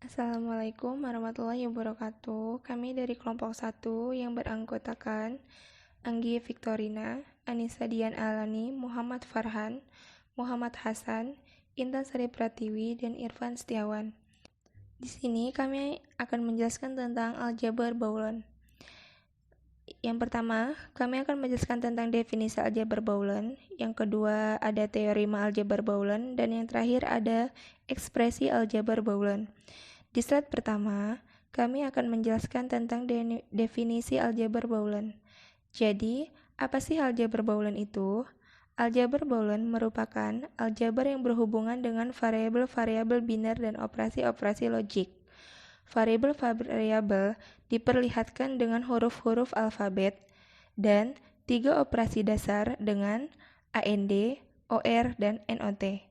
Assalamualaikum warahmatullahi wabarakatuh. Kami dari kelompok 1 yang beranggotakan Anggi Victorina, Anissa Dian Alani, Muhammad Farhan, Muhammad Hasan, Intan Sari Pratiwi, dan Irfan Setiawan. Di sini kami akan menjelaskan tentang aljabar Boolean. Yang pertama, kami akan menjelaskan tentang definisi aljabar Boolean. Yang kedua, ada teorema aljabar Boolean. Dan yang terakhir ada ekspresi aljabar Boolean. Di slide pertama, kami akan menjelaskan tentang definisi aljabar Boolean. Jadi, apa sih aljabar Boolean itu? Aljabar Boolean merupakan aljabar yang berhubungan dengan variabel-variabel biner dan operasi-operasi logik. Variabel-variabel diperlihatkan dengan huruf-huruf alfabet dan 3 operasi dasar dengan AND, OR, dan NOT.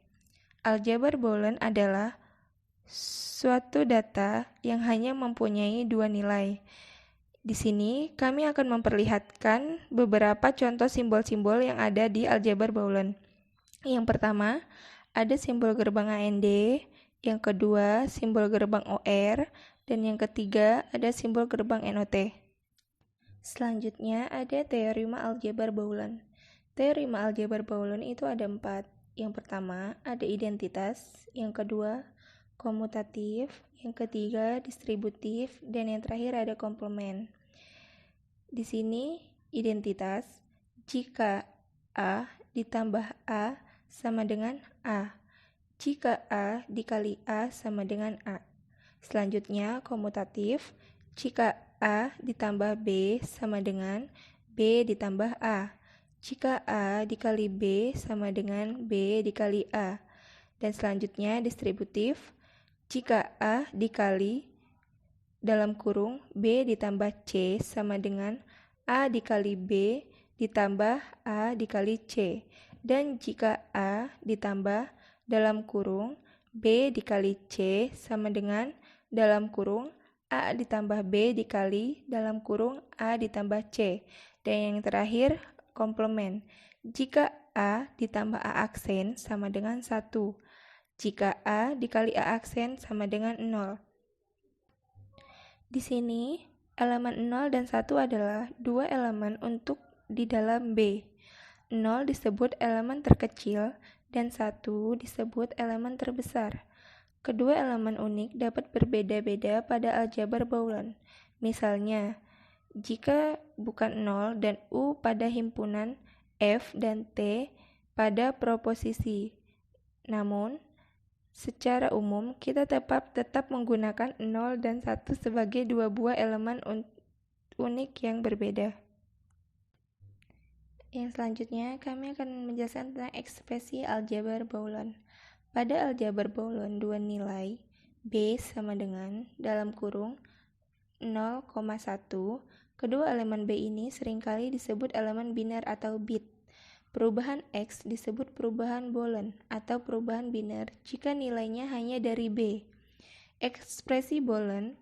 Aljabar Boolean adalah suatu data yang hanya mempunyai 2 nilai. Di sini kami akan memperlihatkan beberapa contoh simbol-simbol yang ada di aljabar Boolean. Yang pertama, ada simbol gerbang AND, yang kedua simbol gerbang OR, dan yang ketiga ada simbol gerbang NOT. Selanjutnya ada teorema aljabar Boolean. Teorema aljabar Boolean itu ada 4. Yang pertama ada identitas, yang kedua komutatif, yang ketiga distributif, dan yang terakhir ada komplement. Di sini identitas, jika A ditambah A sama dengan A, jika A dikali A sama dengan A. Selanjutnya komutatif, jika A ditambah B sama dengan B ditambah A, jika A dikali B sama dengan B dikali A. Dan selanjutnya distributif, jika A dikali dalam kurung B ditambah C sama dengan A dikali B ditambah A dikali C. Dan jika A ditambah dalam kurung B dikali C sama dengan dalam kurung A ditambah B dikali dalam kurung A ditambah C. Dan yang terakhir komplement. Jika A ditambah A aksen sama dengan 1. Jika A dikali A aksen sama dengan 0. Di sini, elemen 0 dan 1 adalah 2 elemen untuk di dalam B. 0 disebut elemen terkecil dan 1 disebut elemen terbesar. Kedua elemen unik dapat berbeda-beda pada aljabar Boolean. Misalnya, jika bukan 0 dan U pada himpunan F dan T pada proposisi. Namun, secara umum, kita tetap menggunakan 0 dan 1 sebagai 2 buah elemen unik yang berbeda. Yang selanjutnya, kami akan menjelaskan tentang ekspresi aljabar Boolean. Pada aljabar Boolean 2 nilai, B sama dengan, dalam kurung, 0,1, kedua elemen B ini seringkali disebut elemen biner atau bit. Perubahan X disebut perubahan Boolean atau perubahan biner jika nilainya hanya dari B. Ekspresi Boolean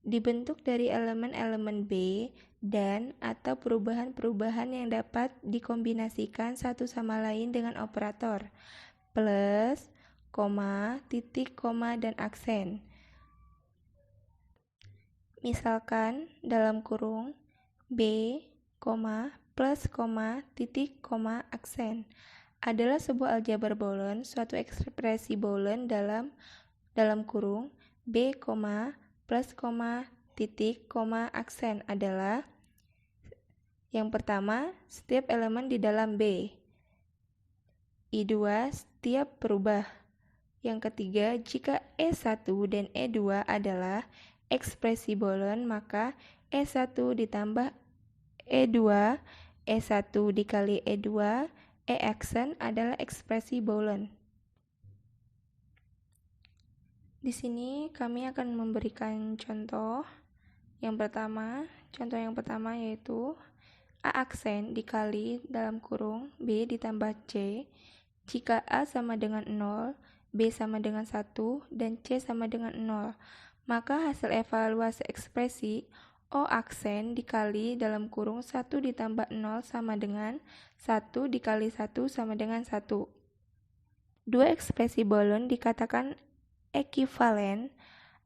dibentuk dari elemen-elemen B dan atau perubahan-perubahan yang dapat dikombinasikan satu sama lain dengan operator plus, koma, titik, koma, dan aksen. Misalkan dalam kurung B, plus, titik, aksen adalah sebuah aljabar Boolean, suatu ekspresi Boolean dalam kurung B, plus, titik, aksen adalah yang pertama, setiap elemen di dalam B. I2 setiap berubah. Yang ketiga, jika E1 dan E2 adalah ekspresi Boolean, maka E1 ditambah E2, E1 dikali E2, E aksen adalah ekspresi Boolean. Di sini kami akan memberikan contoh. Contoh yang pertama yaitu A aksen dikali dalam kurung B ditambah C. Jika A sama dengan 0, B sama dengan 1, dan C sama dengan 0, maka hasil evaluasi ekspresi O aksen dikali dalam kurung 1 ditambah 0 sama dengan 1 dikali 1 sama dengan 1. Dua ekspresi Boolean dikatakan ekivalen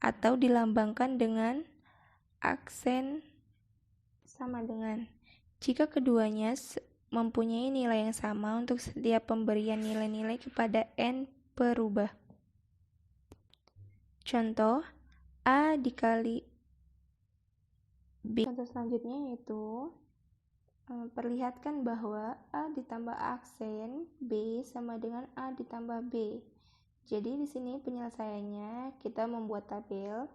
atau dilambangkan dengan aksen sama dengan. Jika keduanya mempunyai nilai yang sama untuk setiap pemberian nilai-nilai kepada n perubah. Contoh, A dikali B. Contoh selanjutnya yaitu perlihatkan bahwa A ditambah aksen B sama dengan A ditambah B. Jadi di sini penyelesaiannya kita membuat tabel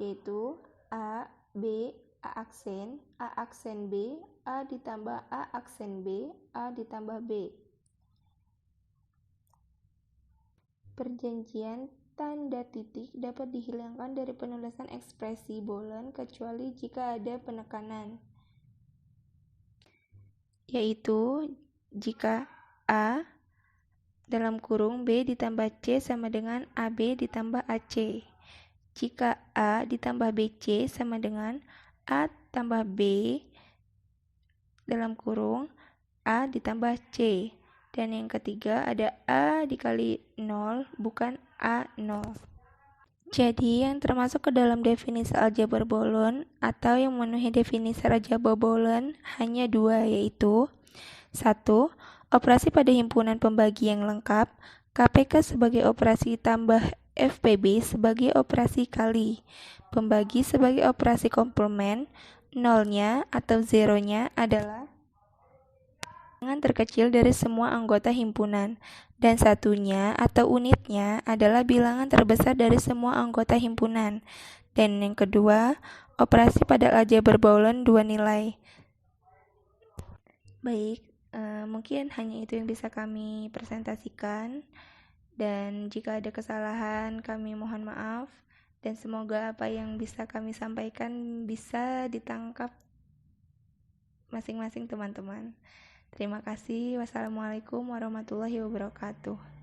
yaitu A, B, A aksen B, A ditambah A aksen B, A ditambah B. Perjanjian tanda titik dapat dihilangkan dari penulisan ekspresi boolean kecuali jika ada penekanan, yaitu jika A dalam kurung B ditambah C sama dengan AB ditambah AC. Jika A ditambah BC sama dengan A tambah B dalam kurung A ditambah C. Dan yang ketiga ada A dikali 0 bukan A0. Jadi yang termasuk ke dalam definisi aljabar boolean atau yang memenuhi definisi aljabar boolean hanya dua, yaitu 1. Operasi pada himpunan pembagi yang lengkap, KPK sebagai operasi tambah FPB sebagai operasi kali, pembagi sebagai operasi komplement, nolnya atau zeronya adalah bilangan terkecil dari semua anggota himpunan, dan satunya atau unitnya adalah bilangan terbesar dari semua anggota himpunan. Dan yang kedua, operasi pada aljabar boolean dua nilai. Baik, mungkin hanya itu yang bisa kami presentasikan, dan jika ada kesalahan kami mohon maaf, dan semoga apa yang bisa kami sampaikan bisa ditangkap masing-masing teman-teman. Terima kasih. Wassalamualaikum warahmatullahi wabarakatuh.